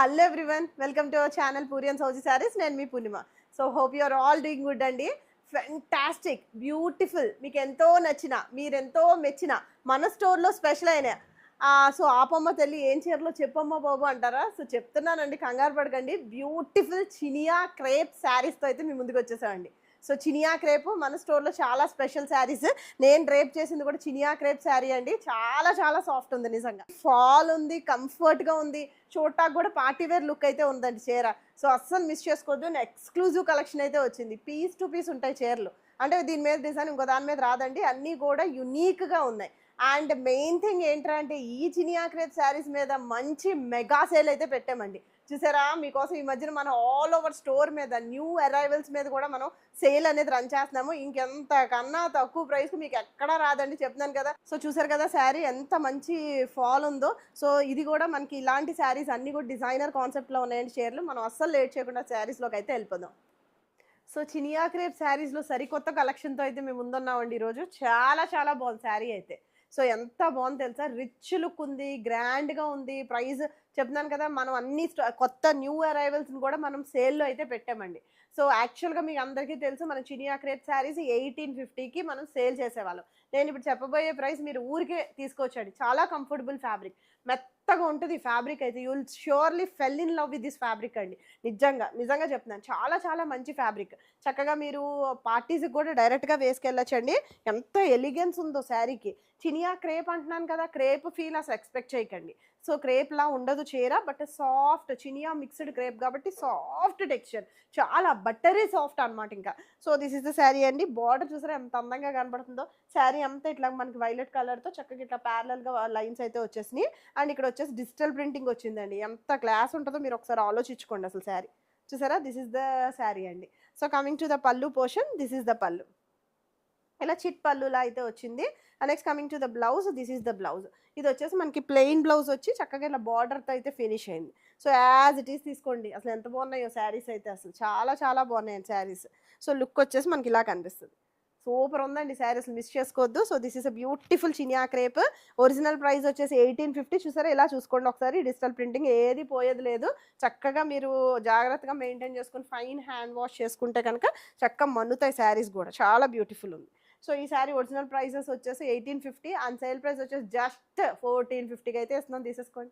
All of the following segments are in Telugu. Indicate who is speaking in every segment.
Speaker 1: Hello everyone, welcome to our channel Puri and Soji Sarees. నేను మీ Purnima. So hope you are all doing good అండి. ఫ్యాంటాస్టిక్, బ్యూటిఫుల్, మీకు ఎంతో నచ్చిన, మీరెంతో మెచ్చిన మన స్టోర్లో స్పెషల్ అయిన సో ఆపమ్మ తల్లి ఏం చీరలో చెప్పమ్మ బాబు అంటారా? సో చెప్తున్నానండి, కంగారు పడకండి. బ్యూటిఫుల్ చినియా క్రేప్ శారీస్తో అయితే మీ ముందుకు వచ్చేసామండి. సో చినియా క్రేప్ మన స్టోర్లో చాలా స్పెషల్ శారీస్. నేను రేప్ చేసింది కూడా చినియా క్రేప్ శారీ అండి. చాలా చాలా సాఫ్ట్ ఉంది, నిజంగా ఫాల్ ఉంది, కంఫర్ట్గా ఉంది, చూడటానికి కూడా పార్టీ వేర్ లుక్ అయితే ఉందండి చీర. సో అస్సలు మిస్ చేసుకోవద్దు. ఎక్స్క్లూజివ్ కలెక్షన్ అయితే వచ్చింది. పీస్ టు పీస్ ఉంటాయి చీరలు, అంటే దీని మీద డిజైన్ ఇంకో దాని మీద రాదండి. అన్నీ కూడా యునీక్గా ఉన్నాయి. అండ్ మెయిన్ థింగ్ ఏంటంటే ఈ చినియా క్రేప్ శారీస్ మీద మంచి మెగా సేల్ అయితే పెట్టామండి. చూసారా, మీకోసం ఈ మధ్యన మనం ఆల్ ఓవర్ స్టోర్ మీద న్యూ అరైవల్స్ మీద కూడా మనం సేల్ అనేది రన్ చేస్తున్నాము. ఇంకెంతకన్నా తక్కువ ప్రైస్కి మీకు ఎక్కడా రాదండి, చెప్తున్నాను కదా. సో చూసారు కదా శారీ ఎంత మంచి ఫాల్ ఉందో. సో ఇది కూడా మనకి ఇలాంటి శారీస్ అన్నీ కూడా డిజైనర్ కాన్సెప్ట్లో ఉన్నాయండి చీరలు. మనం అస్సలు లేట్ చేయకుండా శారీస్లోకి అయితే వెళ్ళిపోదాం. సో చినియా క్రేప్ శారీస్లో సరికొత్త కలెక్షన్తో అయితే మేము ముందున్నామండి ఈరోజు. చాలా చాలా బాగుంది శారీ అయితే. సో ఎంత బాగుంది తెలుసా, రిచ్ లుక్ ఉంది, గ్రాండ్గా ఉంది. ప్రైస్ చెప్తున్నాను కదా, మనం అన్ని కొత్త న్యూ అరైవల్స్ని కూడా మనం సేల్లో అయితే పెట్టామండి. సో యాక్చువల్గా మీకు అందరికీ తెలుసు, మన చినియా క్రేప్ శారీస్ 1850కి మనం సేల్ చేసేవాళ్ళం. నేను ఇప్పుడు చెప్పబోయే ప్రైస్ మీరు ఊరికే తీసుకోవచ్చండి. చాలా కంఫర్టబుల్ ఫ్యాబ్రిక్, మెత్తగా ఉంటుంది ఫ్యాబ్రిక్ అయితే. You will surely fell in love with this fabric అండి. నిజంగా చెప్తున్నాను, చాలా చాలా మంచి ఫ్యాబ్రిక్. చక్కగా మీరు పార్టీస్కి కూడా డైరెక్ట్గా వేసుకెళ్ళచ్చండి. ఎంత ఎలిగెన్స్ ఉందో శారీకి. చినియా క్రేప్ అంటున్నాను కదా, క్రేప్ ఫీల్ అసలు ఎక్స్పెక్ట్ చేయకండి. సో క్రేప్లా ఉండదు చీర, but soft Chiniya mixed crepe కాబట్టి సాఫ్ట్ టెక్స్చర్, చాలా బట్టరీ సాఫ్ట్ అనమాట. ఇంకా so this is the sari అండి. బార్డర్ చూసారా ఎంత అందంగా కనబడుతుందో. శారీ అంతా ఇట్లా మనకి వైలెట్ కలర్తో చక్కగా ఇట్లా ప్యారలల్గా లైన్స్ అయితే వచ్చేసినాయి. అండ్ ఇక్కడ వచ్చేసి డిజిటల్ ప్రింటింగ్ వచ్చిందండి. ఎంత క్లాస్ ఉంటుందో మీరు ఒకసారి ఆలోచించుకోండి అసలు శారీ. చూసారా, దిస్ ఇస్ ద శారీ అండి. So coming to the pallu portion, this is the పల్లు. ఇలా చిట్ పల్లులా అయితే వచ్చింది. And next coming to the blouse, this is the blouse. ఇది వచ్చేసి మనకి ప్లెయిన్ బ్లౌజ్ వచ్చి చక్కగా ఇలా బార్డర్తో అయితే ఫినిష్ అయింది. సో యాజ్ ఇట్ ఈస్ తీసుకోండి. అసలు ఎంత బాగున్నాయో శారీస్ అయితే, అసలు చాలా చాలా బాగున్నాయండి శారీస్. సో లుక్ వచ్చేసి మనకి ఇలా కనిపిస్తుంది. సూపర్ ఉందండి శారీ, అసలు మిస్ చేసుకోవద్దు. So this is a beautiful Chiniya crepe. Original price వచ్చేసి 1850. చూసారా, ఇలా చూసుకోండి ఒకసారి. డిజిటల్ ప్రింటింగ్ ఏది పోయేది లేదు. చక్కగా మీరు జాగ్రత్తగా మెయింటైన్ చేసుకుని ఫైన్ హ్యాండ్ వాష్ చేసుకుంటే కనుక చక్కగా మన్నుతాయి శారీస్ కూడా. చాలా బ్యూటిఫుల్ ఉంది. సో ఈ శారీ ఒరిజినల్ ప్రైసెస్ వచ్చేసి 1850 అండ్ సేల్ ప్రైస్ వచ్చేసి జస్ట్ 1450కి అయితే ఇస్తున్నాం, తీసేసుకోండి.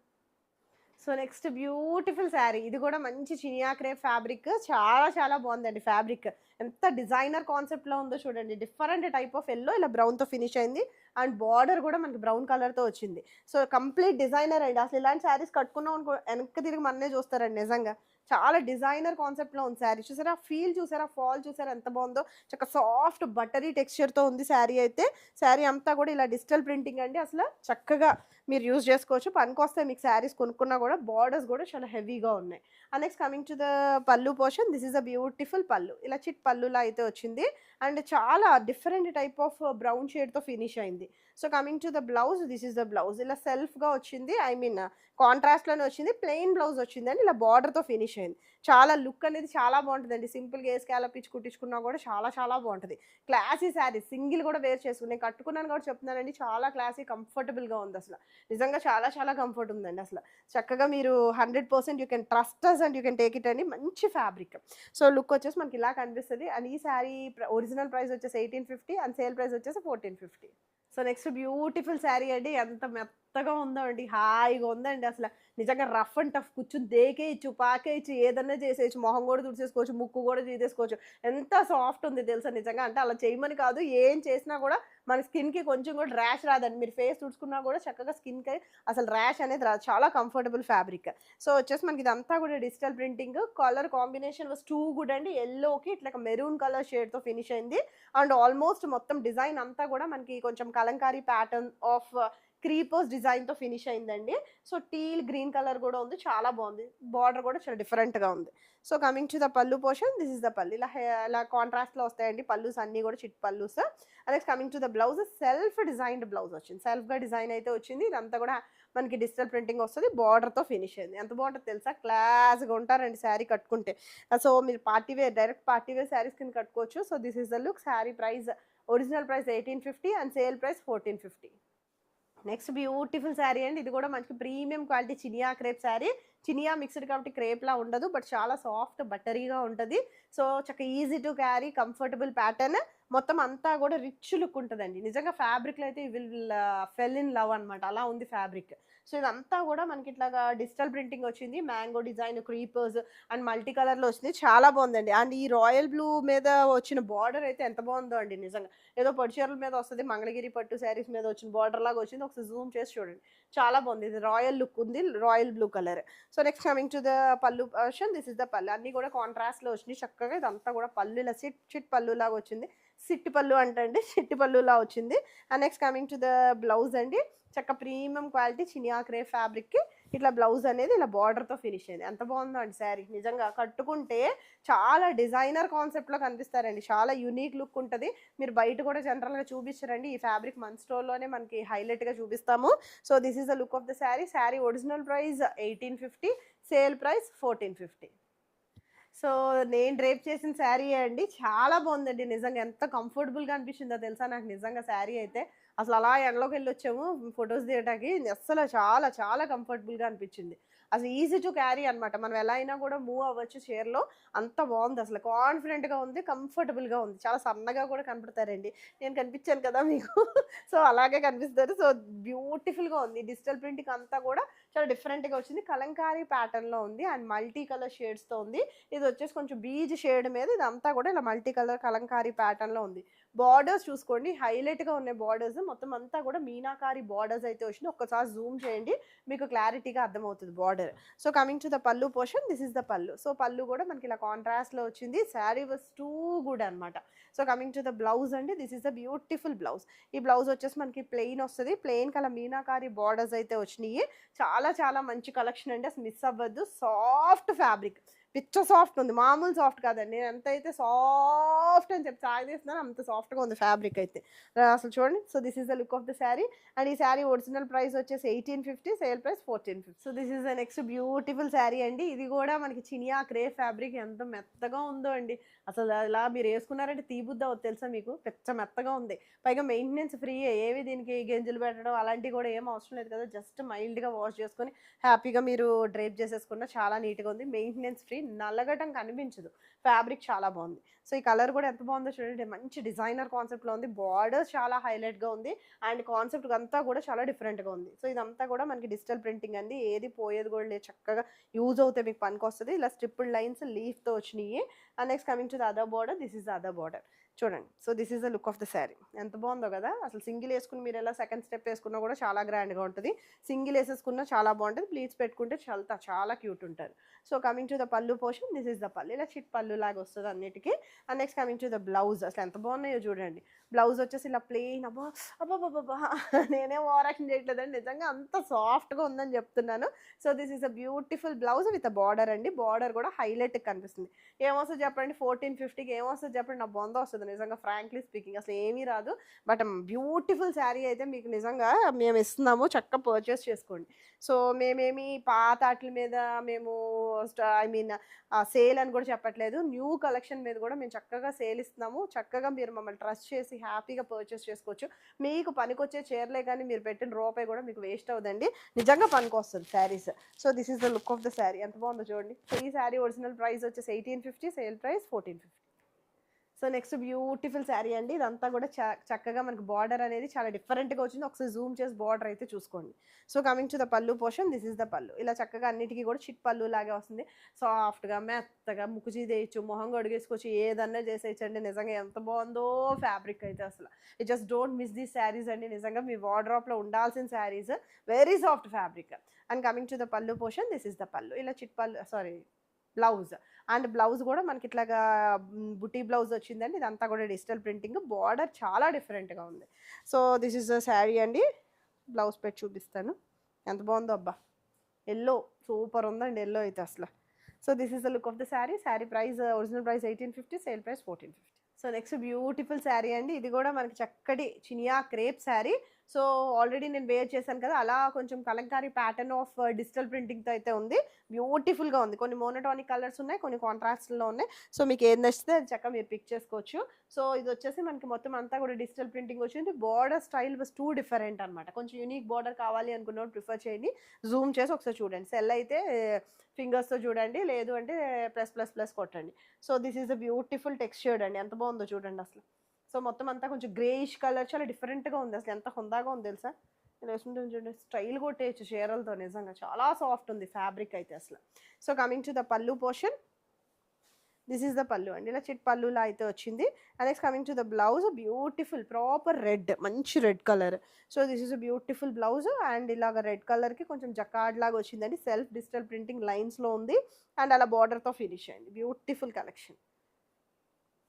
Speaker 1: So next beautiful sari. ఇది కూడా మంచి చినియా క్రేప్ ఫ్యాబ్రిక్. చాలా చాలా బాగుందండి ఫ్యాబ్రిక్. ఎంత డిజైనర్ కాన్సెప్ట్లో ఉందో చూడండి. డిఫరెంట్ టైప్ ఆఫ్ ఎల్లో ఇలా బ్రౌన్తో ఫినిష్ అయింది. అండ్ బార్డర్ కూడా మనకి బ్రౌన్ కలర్తో వచ్చింది. సో కంప్లీట్ డిజైనర్ అండి. అసలు ఇలాంటి శారీస్ కట్టుకున్నాం అనుకో వెనక్కి తిరిగి మన్నే చూస్తారండి నిజంగా. చాలా డిజైనర్ కాన్సెప్ట్లో ఉంది శారీ. చూసారా ఫీల్, చూసారా ఫాల్, చూసారా ఎంత బాగుందో. చక్కగా సాఫ్ట్ బటరీ టెక్స్చర్తో ఉంది శారీ అయితే. శారీ అంతా కూడా ఇలా డిజిటల్ ప్రింటింగ్ అండి. అసలు చక్కగా మీరు యూజ్ చేసుకోవచ్చు, పనికొస్తాయి మీకు శారీస్ కొనుక్కున్నా కూడా. బార్డర్స్ కూడా చాలా హెవీగా ఉన్నాయి. And next coming to the pallu portion, this is a beautiful pallu. ఇలా చిట్ పల్లులా అయితే వచ్చింది. అండ్ చాలా డిఫరెంట్ టైప్ ఆఫ్ బ్రౌన్ షేడ్తో ఫినిష్ అయింది. So coming to the blouse, this is the blouse. ఇలా సెల్ఫ్గా వచ్చింది, ఐ మీన్ కాంట్రాస్ట్లోనే వచ్చింది. ప్లెయిన్ బ్లౌజ్ వచ్చిందండి, ఇలా బార్డర్తో ఫినిష్ అయింది. చాలా లుక్ అనేది చాలా బాగుంటుందండి. సింపుల్గా ఏ స్కాలప్ ఇచ్చి కుట్టించుకున్నా కూడా చాలా చాలా బాగుంటుంది. క్లాసీ శారీ, సింగిల్ కూడా వేర్ చేసుకుని నేను కట్టుకున్నాను కూడా చెప్తున్నానండి. చాలా క్లాసీ, కంఫర్టబుల్గా ఉంది అసలు. నిజంగా చాలా చాలా కంఫర్ట్ ఉందండి అసలు. చక్కగా మీరు 100% you can trust us and you can take it అండి. మంచి ఫ్యాబ్రిక్. సో లుక్ వచ్చేసి మనకి ఇలా కనిపిస్తుంది. అండ్ ఈ శారీ ఒరిజినల్ ప్రైస్ వచ్చేసి 1850 అండ్ సేల్ ప్రైస్ వచ్చేసి 1450. సో నెక్స్ట్ బ్యూటిఫుల్ శారీ అండి. ఎంత మెత్తగా ఉందో అండి, హాయిగా ఉందండి అసలు. నిజంగా రఫ్ అండ్ టఫ్ కూర్చుని దేకేయచ్చు, పాకేయచ్చు, ఏదన్నా చేసేయచ్చు. మొహం కూడా తుడిచేసుకోవచ్చు, ముక్కు కూడా తీసేసుకోవచ్చు. ఎంత సాఫ్ట్ ఉంది తెలుసా నిజంగా. అంటే అలా చేయమని కాదు, ఏం చేసినా కూడా మన స్కిన్కి కొంచెం కూడా ర్యాష్ రాదండి. మీరు ఫేస్ తుడుచుకున్నా కూడా చక్కగా స్కిన్కి అసలు ర్యాష్ అనేది రాదు. చాలా కంఫర్టబుల్ ఫ్యాబ్రిక్. సో వచ్చేసి మనకి ఇదంతా కూడా digital printing. Colour combination was too good అండి. ఎల్లోకి ఇట్లా మెరూన్ కలర్ షేడ్తో ఫినిష్ అయింది. అండ్ ఆల్మోస్ట్ మొత్తం డిజైన్ అంతా కూడా మనకి కొంచెం కలంకారీ ప్యాటర్న్ ఆఫ్ క్రీపర్స్ డిజైన్తో ఫినిష్ అయిందండి. సో టీల్ గ్రీన్ కలర్ కూడా ఉంది, చాలా బాగుంది. బార్డర్ కూడా చాలా డిఫరెంట్గా ఉంది. So coming to the pallu portion, this is the పల్లు. ఇలా కాంట్రాస్ట్లో వస్తాయండి పల్లూస్ అన్నీ కూడా, chit pallus. Next coming to the blouse, self designed blouse వచ్చింది. సెల్ఫ్గా డిజైన్ అయితే వచ్చింది. ఇదంతా కూడా మనకి డిజిటల్ ప్రింటింగ్ వస్తుంది. బార్డర్తో ఫినిష్ అయింది. ఎంత బాగుంటుంది తెలుసా, క్లాస్గా ఉంటారండి శారీ కట్టుకుంటే. సో మీరు party wear, direct party wear saris కింద కట్టుకోవచ్చు. So this is the look. Sari price original price 1850 and sale price 1450. Next beautiful sari అండి. ఇది కూడా మంచి premium quality Chiniya crepe sari. Chiniya mixed కాబట్టి క్రేప్‌లా ఉండదు. బట్ చాలా సాఫ్ట్ బటరీగా ఉంటది. సో చక్కగా easy to carry comfortable pattern. మొత్తం అంతా కూడా రిచ్ లుక్ ఉంటదండి. నిజంగా ఫ్యాబ్రిక్‌లో అయితే ఫెల్ ఇన్ లవ్ అన్నమాట. అలా ఉంది ఫ్యాబ్రిక్. సో ఇదంతా కూడా మనకి ఇట్లాగా డిజిటల్ ప్రింటింగ్ వచ్చింది. Mango design, creepers and multi కలర్‌లో వచ్చింది. చాలా బాగుందండి. అండ్ ఈ రాయల్ బ్లూ మీద వచ్చిన బార్డర్ అయితే ఎంత బాగుందో అండి నిజంగా. ఏదో పట్టు చీరల మీద వస్తది. మంగళగిరి పట్టు శారీస్ మీద వచ్చిన బార్డర్ లాగా వచ్చింది. ఒకసారి జూమ్ చేసి చూడండి. చాలా బాగుంది. ఇది రాయల్ లుక్ ఉంది. Royal blue colour. So next coming to the pallu portion. This is the పల్లు. అన్నీ కూడా కాంట్రాస్ట్‌లో వచ్చినాయి. చక్కగా ఇదంతా కూడా పల్లు ఇలా చిట్ పల్లు లాగా వచ్చింది. సిట్టి పల్లు అంటండి. చిట్టి పల్లులా వచ్చింది. And next coming to the blouse అండి. చక్క ప్రీమియం క్వాలిటీ చినియా క్రేప్ ఫ్యాబ్రిక్‌కి ఇట్లా బ్లౌజ్ అనేది ఇలా బార్డర్‌తో ఫినిష్ అయింది. ఎంత బాగుందో అండి శారీ. నిజంగా కట్టుకుంటే చాలా డిజైనర్ కాన్సెప్ట్‌లో కనిపిస్తారండి. చాలా యూనిక్ లుక్ ఉంటది. మీరు బయట కూడా జనరల్‌గా చూపించరండి. ఈ ఫ్యాబ్రిక్ మన స్టోర్‌లోనే మనకి హైలైట్‌గా చూపిస్తాము. So this is the look of the sari. Sari original price 1850, sale price 1450. So నేను డ్రేప్ చేసిన శారీయే అండి. చాలా బాగుందండి నిజంగా. ఎంత కంఫర్టబుల్‌గా అనిపించిందో తెలుసా నాకు నిజంగా శారీ అయితే. అసలు అలా ఎండలోకెళ్ళొచ్చాము ఫోటోస్ దిగటానికి. అస్సలు చాలా చాలా కంఫర్టబుల్‌గా అనిపించింది. అసలు ఈజీ టు క్యారీ అనమాట. మనం ఎలా అయినా కూడా మూవ్ అవ్వచ్చు చీరలో. అంత బాగుంది అసలు. కాన్ఫిడెంట్‌గా ఉంది. కంఫర్టబుల్‌గా ఉంది. చాలా సన్నగా కూడా కనపడతారండి. నేను కనిపించాను కదా మీకు. సో అలాగే కనిపిస్తారు. సో బ్యూటిఫుల్‌గా ఉంది. డిజిటల్ ప్రింటింగ్ అంతా కూడా చాలా డిఫరెంట్‌గా వచ్చింది. కలంకారీ ప్యాటర్న్‌లో ఉంది. అండ్ మల్టీ కలర్ షేడ్స్‌తో ఉంది. ఇది వచ్చేసి కొంచెం బీజ్ షేడ్ మీద ఇదంతా కూడా ఇలా మల్టీ కలర్ కలంకారీ ప్యాటర్న్‌లో ఉంది. బార్డర్స్ చూసుకోండి. హైలైట్‌గా ఉన్నాయి బార్డర్స్. మొత్తం అంతా కూడా మీనాకారి బార్డర్స్ అయితే వచ్చినాయి. ఒక్కసారి జూమ్ చేయండి. మీకు క్లారిటీగా అర్థమవుతుంది border. So coming to the pallu portion. This is the pallu. So pallu కూడా మనకి ఇలా కాంట్రాస్ట్‌లో వచ్చింది. శారీ వాస్ టూ గుడ్ అనమాట. So coming to the blouse అండి. This is the beautiful blouse. ఈ బ్లౌజ్ వచ్చేసి మనకి ప్లెయిన్ వస్తది. ప్లెయిన్ కల మీనాకారి బార్డర్స్ అయితే వచ్చినాయి. చాలా చాలా మంచి కలెక్షన్ అండి. అసలు మిస్ అవ్వద్దు. Soft fabric. పిచ్చ సాఫ్ట్ ఉంది. మామూలు సాఫ్ట్ కాదండి. నేను ఎంతైతే సాఫ్ట్ అని చెప్పి సాగదీస్తున్నానో అంత సాఫ్ట్‌గా ఉంది ఫ్యాబ్రిక్ అయితే. అసలు చూడండి. So this is the look of the sari. And ఈ శారీ ఒరిజినల్ ప్రైస్ వచ్చేసి 1850, sale price 1450. So this is the next beautiful sari అండి. ఇది కూడా మనకి చినియా క్రేప్ ఫ్యాబ్రిక్ ఎంత మెత్తగా ఉందో అండి. అసలు ఇలా మీరు వేసుకున్నారంటే తీబుద్ది అవుద్ది తెలుసా మీకు. పిచ్చ మెత్తగా ఉంది. పైగా మెయింటెనెన్స్ ఫ్రీయే. ఏవి దీనికి గెంజులు పెట్టడం అలాంటివి కూడా ఏం అవసరం లేదు కదా. జస్ట్ మైల్డ్‌గా వాష్ చేసుకొని హ్యాపీగా మీరు డ్రేప్ చేసేసుకున్న చాలా నీట్‌గా ఉంది. Maintenance free. నల్లగటం కనిపించదు. ఫ్యాబ్రిక్ చాలా బాగుంది. సో ఈ కలర్ కూడా ఎంత బాగుందో చూడండి. మంచి డిజైనర్ కాన్సెప్ట్‌లో ఉంది. బార్డర్ చాలా హైలైట్‌గా ఉంది. అండ్ కాన్సెప్ట్ అంతా కూడా చాలా డిఫరెంట్‌గా ఉంది. సో ఇదంతా కూడా మనకి డిజిటల్ ప్రింటింగ్ అండి. ఏది పోయేది కూడా లేదు. చక్కగా యూజ్ అవుతే మీకు పనికొస్తది. ఇలా స్ట్రిప్డ్ లైన్స్ లీఫ్‌తో వచ్చినాయి. And next coming to the other border. This is the other border. చూడండి. So this is the look of the sari. ఎంత బాగుందో కదా. అసలు సింగిల్ వేసుకుని మీరు ఎలా సెకండ్ స్టెప్ వేసుకున్నా కూడా చాలా గ్రాండ్‌గా ఉంటది. సింగిల్ వేసేసుకున్నా చాలా బాగుంటది. ప్లీట్స్ పెట్టుకుంటే చాలా క్యూట్ ఉంటారు. So coming to the pallu portion. This is the పల్లు. ఇలా చిట్ పల్లు లాగా వస్తుంది అన్నిటికీ. And next coming to the blouse. అసలు ఎంత బాగున్నాయో చూడండి. బ్లౌజ్ వచ్చేసి ఇలా ప్లెయిన్. అబ్బబ్బబ్బబ్బా! నేనేం ఓవర్ యాక్షన్ చేయట్లేదండి. నిజంగా అంత సాఫ్ట్‌గా ఉందని చెప్తున్నాను. So this is a beautiful blouse with border అండి. బార్డర్ కూడా హైలైట్‌గా కనిపిస్తుంది. ఏమొస్తది చెప్పండి 1450కి ఏమొస్తది చెప్పండి. నా బొంద వస్తది నిజంగా ఫ్రాంక్లీ స్పీకింగ్. అసలు ఏమీ రాదు. బట్ బ్యూటిఫుల్ శారీ అయితే మీకు నిజంగా మేము ఇస్తున్నాము. చక్కగా పర్చేస్ చేసుకోండి. సో మేమేమి పాత ఆటిల మీద మేము ఐ మీన్ సేల్ అని కూడా చెప్పట్లేదు. న్యూ కలెక్షన్ మీద కూడా మేము చక్కగా సేల్ ఇస్తున్నాము. చక్కగా మీరు మమ్మల్ని ట్రస్ట్ చేసి హ్యాపీగా పర్చేస్ చేసుకోవచ్చు. మీకు పనికొచ్చే చీరలే కానీ మీరు పెట్టిన రూపాయి కూడా మీకు వేస్ట్ అవ్వదండి. నిజంగా పనికొస్తుంది saris. So this is the look of the sari. ఎంత బాగుందో చూడండి. సో ఈ శారీ ఒరిజినల్ ప్రైస్ వచ్చేసి 1850, sale price 1450. So next beautiful sari అండి. ఇదంతా కూడా చక్కగా మనకి బార్డర్ అనేది చాలా డిఫరెంట్‌గా వచ్చింది. ఒకసారి జూమ్ చేసి బార్డర్ అయితే చూసుకోండి. So coming to the pallu portion. This is the పల్లు. ఇలా చక్కగా అన్నిటికీ కూడా చిట్ పల్లు లాగే వస్తుంది. సాఫ్ట్‌గా మెత్తగా ముక్కు చీదేయచ్చు, మొహం కడిగేసుకోవచ్చు, ఏదన్నా చేసేయచ్చండి. నిజంగా ఎంత బాగుందో ఫ్యాబ్రిక్ అయితే అసలు. You just don't miss these saris అండి. నిజంగా మీ వార్డ్‌రోబ్‌లో ఉండాల్సిన saris. Very soft fabric. And coming to the pallu portion. This is the పల్లు. ఇలా చిట్ పల్లు బ్లౌజ్. అండ్ బ్లౌజ్ కూడా మనకి ఇట్లాగా బుటీ బ్లౌజ్ వచ్చిందండి. ఇదంతా కూడా డిజిటల్ ప్రింటింగ్. బార్డర్ చాలా డిఫరెంట్‌గా ఉంది. So this is the sari అండి. బ్లౌజ్ పెట్టి చూపిస్తాను. ఎంత బాగుందో అబ్బా. యెల్లో సూపర్ ఉందండి యెల్లో అయితే అసలు. So this is the look of the sari. Sari price original price 1850, sale price 1450. So next beautiful sari అండి. ఇది కూడా మనకి చక్కటి Chiniya crepe sari. So already నేను వేర్ చేశాను కదా, అలా కొంచెం కలంకారీ ప్యాటర్న్ ఆఫ్ డిజిటల్ ప్రింటింగ్తో అయితే ఉంది. బ్యూటిఫుల్గా ఉంది. కొన్ని మోనోటానిక్ కలర్స్ ఉన్నాయి, కొన్ని కాంట్రాస్ట్లో ఉన్నాయి. సో మీకు ఏది నచ్చితే అది చక్కగా మీరు పిక్ చేసుకోవచ్చు. సో ఇది వచ్చేసి మనకి మొత్తం అంతా కూడా డిజిటల్ ప్రింటింగ్ వచ్చింది. Border style was two different అనమాట. కొంచెం యూనిక్ బార్డర్ కావాలి అనుకున్నప్పుడు ప్రిఫర్ చేయండి. జూమ్ చేసి ఒకసారి చూడండి. సెల్ అయితే ఫింగర్స్తో చూడండి, లేదు అంటే ప్లస్ ప్లస్ ప్లస్ కొట్టండి. So this is a beautiful textured అండి. ఎంత బాగుందో చూడండి అసలు. సో మొత్తం అంతా కొంచెం గ్రేయిష్ కలర్, చాలా డిఫరెంట్గా ఉంది అసలు. ఎంత హుందాగా ఉంది తెలుసా. నేను వేసుకుంటుంది చూడండి, స్టైల్ కొట్టేయచ్చు చీరలతో. నిజంగా చాలా సాఫ్ట్ ఉంది ఫ్యాబ్రిక్ అయితే అసలు. So coming to the pallu portion, this is the pallu అండి. ఇలా చిట్ పల్లులా అయితే వచ్చింది. And next coming to the blouse, beautiful proper red, మంచి red colour. So this is a beautiful blouse. And ఇలాగ రెడ్ కలర్కి కొంచెం జకార్డ్ లాగా వచ్చిందండి. సెల్ఫ్ డిజిటల్ ప్రింటింగ్ లైన్స్లో ఉంది. అండ్ అలా బార్డర్తో ఫినిష్ అయింది. Beautiful collection.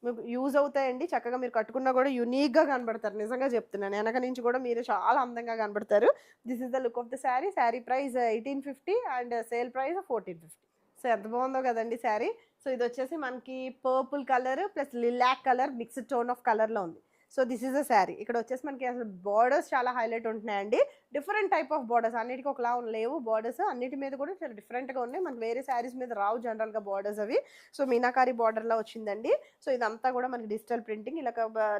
Speaker 1: మీకు యూజ్ అవుతాయండి. చక్కగా మీరు కట్టుకున్నా కూడా యూనిక్గా కనబడతారు. నిజంగా చెప్తున్నాను. వెనక నుంచి కూడా మీరు చాలా అందంగా కనబడతారు. This is the look of the sari. Sari price 1850 and sale price 1450. So ఎంత బాగుందో కదండి శారీ. సో ఇది వచ్చేసి మనకి purple colour plus lilac colour mixed tone of కలర్లో ఉంది. So this is a sari. ఇక్కడ వచ్చేసి మనకి అసలు బార్డర్స్ చాలా హైలైట్ ఉంటున్నాయండి. డిఫరెంట్ టైప్ ఆఫ్ బార్డర్స్, అన్నిటికీ ఒకలా లేవు బార్డర్స్. అన్నిటి మీద కూడా చాలా డిఫరెంట్గా ఉన్నాయి. మనకి వేరే శారీస్ మీద రావు జనరల్గా బార్డర్స్ అవి. సో మీనాకారి బార్డర్లో వచ్చిందండి. సో ఇదంతా కూడా మనకి డిజిటల్ ప్రింటింగ్, ఇలా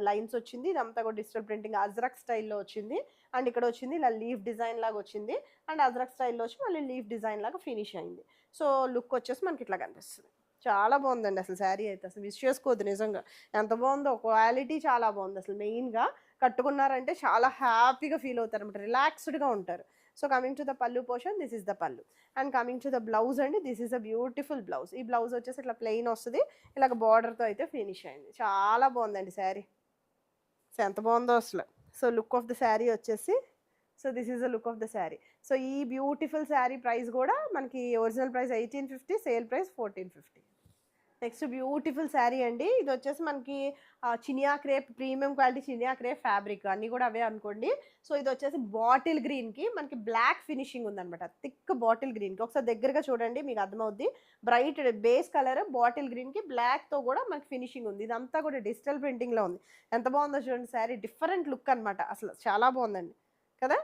Speaker 1: లైన్స్ వచ్చింది. ఇదంతా కూడా డిజిటల్ ప్రింటింగ్ అజ్రక్ స్టైల్లో వచ్చింది. అండ్ ఇక్కడ వచ్చింది ఇలా లీఫ్ డిజైన్ లాగా వచ్చింది. అండ్ అజ్రక్ స్టైల్లో వచ్చి మళ్ళీ లీఫ్ డిజైన్ లాగా ఫినిష్ అయింది. సో లుక్ వచ్చేసి మనకి ఇట్లా కనిపిస్తుంది. చాలా బాగుందండి అసలు శారీ అయితే. అసలు మిస్ చేసుకోవద్దు నిజంగా. ఎంత బాగుందో, క్వాలిటీ చాలా బాగుంది అసలు. మెయిన్గా కట్టుకున్నారంటే చాలా హ్యాపీగా ఫీల్ అవుతారు అనమాట, రిలాక్స్డ్గా ఉంటారు. So coming to the pallu portion, this is the pallu. And coming to the blouse అండి, this is a beautiful blouse. ఈ బ్లౌజ్ వచ్చేసి ఇట్లా ప్లెయిన్ వస్తుంది. ఇలాగ బార్డర్తో అయితే ఫినిష్ అయింది. చాలా బాగుందండి శారీ. సో ఎంత బాగుందో అసలు. So look of the sari వచ్చేసి, so this is the look of the sari. So ఈ బ్యూటిఫుల్ శారీ ప్రైస్ కూడా మనకి original price 1850, sale price 1450. Next beautiful sari అండి. ఇది వచ్చేసి మనకి చినియా crepe, premium quality Chiniya crepe fabric, అన్నీ కూడా అవే అనుకోండి. సో ఇది వచ్చేసి బాటిల్ గ్రీన్కి మనకి బ్లాక్ ఫినిషింగ్ ఉందనమాట. థిక్ బాటిల్ గ్రీన్కి ఒకసారి దగ్గరగా చూడండి, మీకు అర్థమవుద్ది. బ్రైట్ బేస్ కలర్ బాటిల్ గ్రీన్కి బ్లాక్తో కూడా మనకి ఫినిషింగ్ ఉంది. ఇదంతా కూడా డిజిటల్ ప్రింటింగ్లో ఉంది. ఎంత బాగుందో చూడండి శారీ. డిఫరెంట్ లుక్ అనమాట అసలు. చాలా బాగుందండి కదా.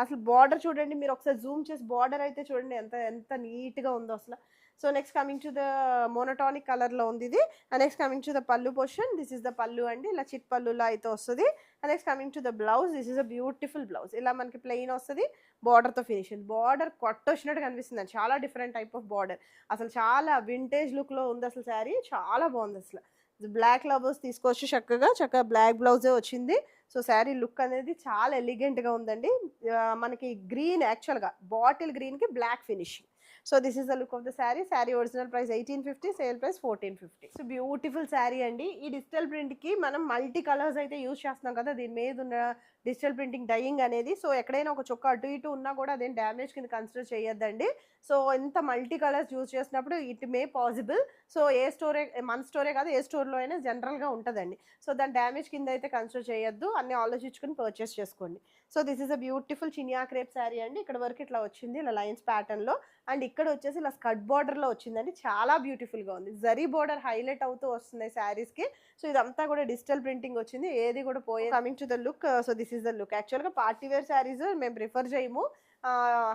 Speaker 1: అసలు బార్డర్ చూడండి, మీరు ఒకసారి జూమ్ చేసి బార్డర్ అయితే చూడండి ఎంత ఎంత నీట్గా ఉందో అసలు. So next coming to the monotonic కలర్లో ఉంది ఇది. And next coming to the pallu portion, this is the pallu అండి. ఇలా చిట్ పల్లులా అయితే వస్తుంది. And next coming to the blouse, this is a beautiful blouse. ఇలా మనకి ప్లెయిన్ వస్తుంది, బార్డర్తో ఫినిష్. బార్డర్ కొట్టొచ్చినట్టు కనిపిస్తుంది అండి. చాలా డిఫరెంట్ టైప్ ఆఫ్ బార్డర్. అసలు చాలా వింటేజ్ లుక్లో ఉంది అసలు శారీ. చాలా బాగుంది అసలు. బ్లాక్ బ్లౌజ్ తీసుకోవచ్చు చక్కగా బ్లాక్ బ్లౌజే వచ్చింది. సో శారీ లుక్ అనేది చాలా ఎలిగెంట్గా ఉందండి. మనకి గ్రీన్, యాక్చువల్గా బాటిల్ గ్రీన్కి black finishing. So this is the look of the sari. Sari original price 1850, sale price 1450. So beautiful sari అండి. ఈ డిజిటల్ ప్రింట్కి మనం మల్టీ కలర్స్ అయితే యూజ్ చేస్తున్నాం కదా, దీని మీద ఉన్న డిజిటల్ ప్రింటింగ్ డయింగ్ అనేది. సో ఎక్కడైనా ఒక చొక్క అటు ఇటు ఉన్నా కూడా అదేం డ్యామేజ్ కింద కన్సిడర్ చేయొద్దండి. సో ఎంత మల్టీ కలర్స్ యూజ్ చేసినప్పుడు ఇట్ మే పాసిబుల్. సో ఏ స్టోరే, మన స్టోరే కాదు ఏ స్టోర్లో అయినా జనరల్గా ఉంటుందండి. సో దాని డ్యామేజ్ కింద అయితే కన్సిడర్ చేయొద్దు, అన్ని ఆలోచించుకొని పర్చేస్ చేసుకోండి. So this is a beautiful Chiniya crepe sari అండి. ఇక్కడ వరకు ఇట్లా వచ్చింది ఇలా లైన్స్ ప్యాటర్న్లో. అండ్ ఇక్కడ వచ్చేసి ఇలా స్కర్ట్ బార్డర్లో వచ్చిందండి. చాలా బ్యూటిఫుల్గా ఉంది. జరీ బార్డర్ హైలైట్ అవుతూ వస్తుంది శారీస్కి. సో ఇదంతా కూడా డిజిటల్ ప్రింటింగ్ వచ్చింది, ఏది కూడా పోయే. Coming to the look, so this is the look. యాక్చువల్గా పార్టీ వేర్ శారీస్ మేము ప్రిఫర్ చేయము,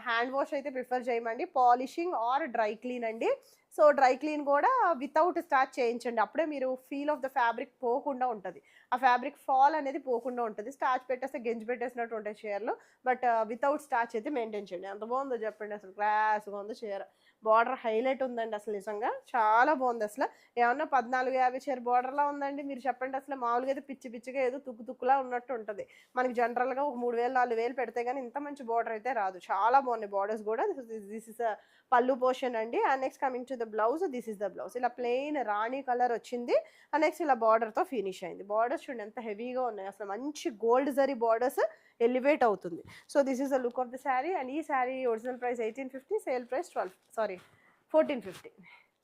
Speaker 1: హ్యాండ్ వాష్ అయితే ప్రిఫర్ చేయమండి. పాలిషింగ్ ఆర్ డ్రై క్లీన్ అండి. సో డ్రై క్లీన్ కూడా వితౌట్ స్టార్చ్ చేయించండి, అప్పుడే మీరు ఫీల్ ఆఫ్ ద ఫ్యాబ్రిక్ పోకుండా ఉంటుంది. ఆ ఫ్యాబ్రిక్ ఫాల్ అనేది పోకుండా ఉంటుంది. స్టార్చ్ పెట్టేస్తే గెంజి పెట్టేసినట్టు ఉంటాయి చీరలు. బట్ వితౌట్ స్టార్చ్ అయితే మెయింటైన్ చేయండి. ఎంత బాగుందో చెప్పండి అసలు. క్లాస్గా ఉంది చీర. బార్డర్ హైలైట్ ఉందండి అసలు. నిజంగా చాలా బాగుంది అసలు. ఏమన్నా 1450 చీర బార్డర్లా ఉందండి మీరు చెప్పండి అసలు. మామూలుగా అయితే పిచ్చి పిచ్చిగా ఏదో తుక్కు తుక్కులా ఉన్నట్టు ఉంటుంది. మనకి జనరల్గా ఒక 3000 4000 పెడితే కానీ ఇంత మంచి బార్డర్ అయితే రాదు. చాలా బాగున్నాయి బార్డర్స్ కూడా. దిస్ ఇస్ పల్లు పోర్షన్ అండి. And next coming to the blouse, this is the blouse. ఇలా ప్లెయిన్ రాణి కలర్ వచ్చింది. అండ్ నెక్స్ట్ ఇలా బార్డర్తో ఫినిష్ అయింది. బార్డర్స్ చూడండి ఎంత హెవీగా ఉన్నాయి అసలు. మంచి గోల్డ్ జరీ బార్డర్స్ ఎలివేట్ అవుతుంది. So this is the look of the sari. And ఈ sari original price 1850, sale price 1450.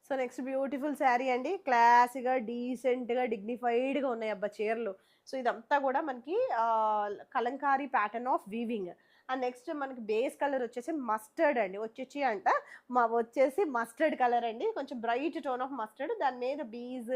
Speaker 1: So next beautiful sari అండి. క్లాస్గా, డీసెంట్గా, డిగ్నిఫైడ్గా ఉన్నాయి అబ్బా చీరలు. సో ఇదంతా కూడా మనకి Kalamkari pattern of weaving. And next మనకి బేస్ కలర్ వచ్చేసి మస్టర్డ్ అండి. వచ్చేసి మస్టర్డ్ కలర్ అండి. కొంచెం బ్రైట్ టోన్ ఆఫ్ మస్టర్డ్. దాని మీద బీజ్,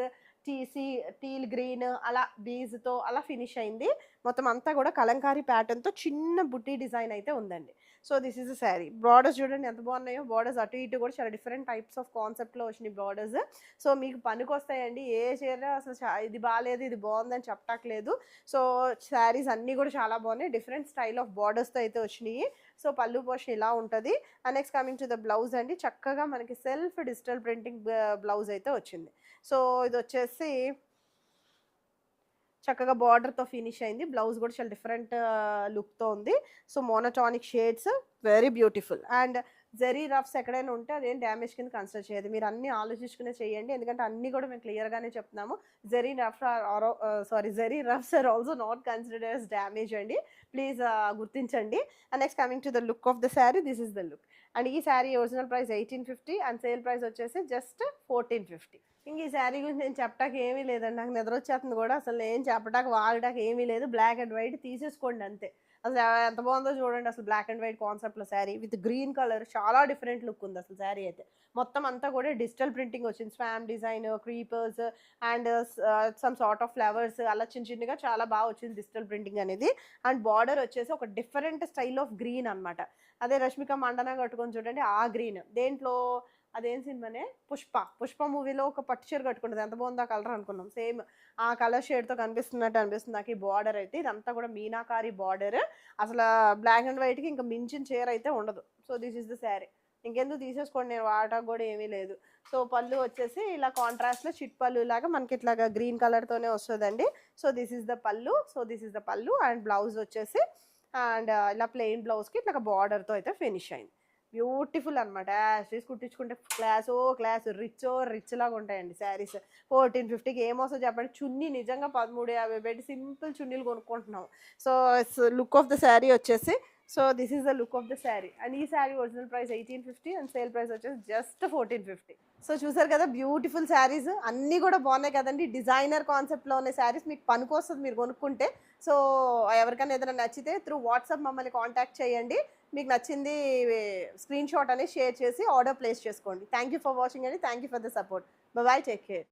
Speaker 1: టీల్ గ్రీన్ అలా బీజ్తో అలా ఫినిష్ అయింది. మొత్తం అంతా కూడా కలంకారీ ప్యాటర్న్తో చిన్న బుట్టి డిజైన్ అయితే ఉందండి. So this is a sari. Borders చూడండి ఎంత బాగున్నాయో. బార్డర్స్ అటు ఇటు కూడా చాలా డిఫరెంట్ టైప్స్ ఆఫ్ కాన్సెప్ట్లో వచ్చినాయి బార్డర్స్. సో మీకు పనికొస్తాయండి. ఏ చీర అసలు ఇది బాగాలేదు ఇది బాగుందని చెప్పట్లేదు. సో శారీస్ అన్నీ కూడా చాలా బాగున్నాయి. డిఫరెంట్ స్టైల్ ఆఫ్ బార్డర్స్తో అయితే వచ్చినాయి. సో పళ్ళు పోర్షన్ ఇలా ఉంటుంది. And next coming to the blouse అండి, చక్కగా మనకి సెల్ఫ్ డిజిటల్ ప్రింటింగ్ బ్లౌజ్ అయితే వచ్చింది. సో ఇది వచ్చేసి చక్కగా బార్డర్తో ఫినిష్ అయింది. బ్లౌజ్ కూడా చాలా డిఫరెంట్ లుక్తో ఉంది. So monotonic shades, very beautiful. And zari roughs ఎక్కడైనా ఉంటే అదేం డ్యామేజ్ కింద కన్సిడర్ చేయదు. మీరు అన్నీ ఆలోచించుకునే చేయండి, ఎందుకంటే అన్నీ కూడా మేము క్లియర్గానే చెప్తున్నాము. Zari roughs are also not considered as damage అండి. ప్లీజ్ గుర్తించండి. And next coming to the look of the sari, this is the look. And ఈ sari original price 1850 and sale price వచ్చేసి జస్ట్ 1450. ఇంక ఈ శారీ గురించి నేను చెప్పడానికి ఏమీ లేదండి. నాకు నిద్ర వచ్చేస్తుంది కూడా. అసలు నేను చెప్పడానికి వాడడానికి ఏమీ లేదు. బ్లాక్ అండ్ వైట్ తీసేసుకోండి అంతే. అసలు ఎంత బాగుందో చూడండి. అసలు బ్లాక్ అండ్ వైట్ కాన్సెప్ట్లో శారీ విత్ గ్రీన్ కలర్, చాలా డిఫరెంట్ లుక్ ఉంది అసలు శారీ అయితే. మొత్తం అంతా కూడా డిజిటల్ ప్రింటింగ్ వచ్చింది. Swarm design, creepers and some sort of flowers అలా చిన్న చిన్నగా చాలా బాగా వచ్చింది డిజిటల్ ప్రింటింగ్ అనేది. అండ్ బార్డర్ వచ్చేసి ఒక డిఫరెంట్ స్టైల్ ఆఫ్ గ్రీన్ అనమాట. అదే రష్మిక మండన కట్టుకొని చూడండి ఆ గ్రీన్. దేంట్లో అదేం సినిమానే, పుష్ప మూవీలో ఒక పట్టు చీర కట్టుకుంటుంది, ఎంత బాగుందో ఆ కలర్ అనుకున్నాం. సేమ్ ఆ కలర్ షేడ్తో కనిపిస్తున్నట్టు అనిపిస్తుంది నాకు ఈ బార్డర్ అయితే. ఇదంతా కూడా మీనాకారి బార్డర్. అసలు బ్లాక్ అండ్ వైట్కి ఇంకా మించిన చీర అయితే ఉండదు. So this is the sari. ఇంకెందుకు తీసేసుకోండి, నేను వాడటానికి కూడా ఏమీ లేదు. సో పళ్ళు వచ్చేసి ఇలా కాంట్రాస్ట్లో చిట్ పళ్ళు లాగా మనకి ఇట్లాగా గ్రీన్ కలర్తోనే వస్తుందండి. సో దిస్ ఇస్ ద పళ్ళు. అండ్ బ్లౌజ్ వచ్చేసి అండ్ ఇలా ప్లెయిన్ బ్లౌజ్కి ఇట్లా బార్డర్తో అయితే ఫినిష్ అయింది. బ్యూటిఫుల్ అనమాట. యాష్ కుట్టించుకుంటే రిచ్ లాగా ఉంటాయండి శారీస్. 1450కి ఏమొస్తుందో చెప్పండి. చున్నీ నిజంగా 1350 పెట్టి సింపుల్ చున్నీలు కొనుక్కుంటున్నాం. So look of the sari వచ్చేసి, so this is the look of the sari. And ఈ sari original price 1850 and sale price వచ్చేసి జస్ట్ 1450. సో చూసారు కదా బ్యూటిఫుల్ శారీస్. అన్నీ కూడా బాగున్నాయి కదండి. డిజైనర్ కాన్సెప్ట్లో ఉన్న శారీస్ మీకు పనికొస్తుంది మీరు కొనుక్కుంటే. సో ఎవరికైనా ఏదైనా నచ్చితే త్రూ వాట్సాప్ మమ్మల్ని కాంటాక్ట్ చేయండి. మీకు నచ్చింది స్క్రీన్ షాట్ అనేది షేర్ చేసి ఆర్డర్ ప్లేస్ చేసుకోండి. థ్యాంక్ యూ ఫర్ వాచింగ్ అండి. Thank you for the support. Bye, take care.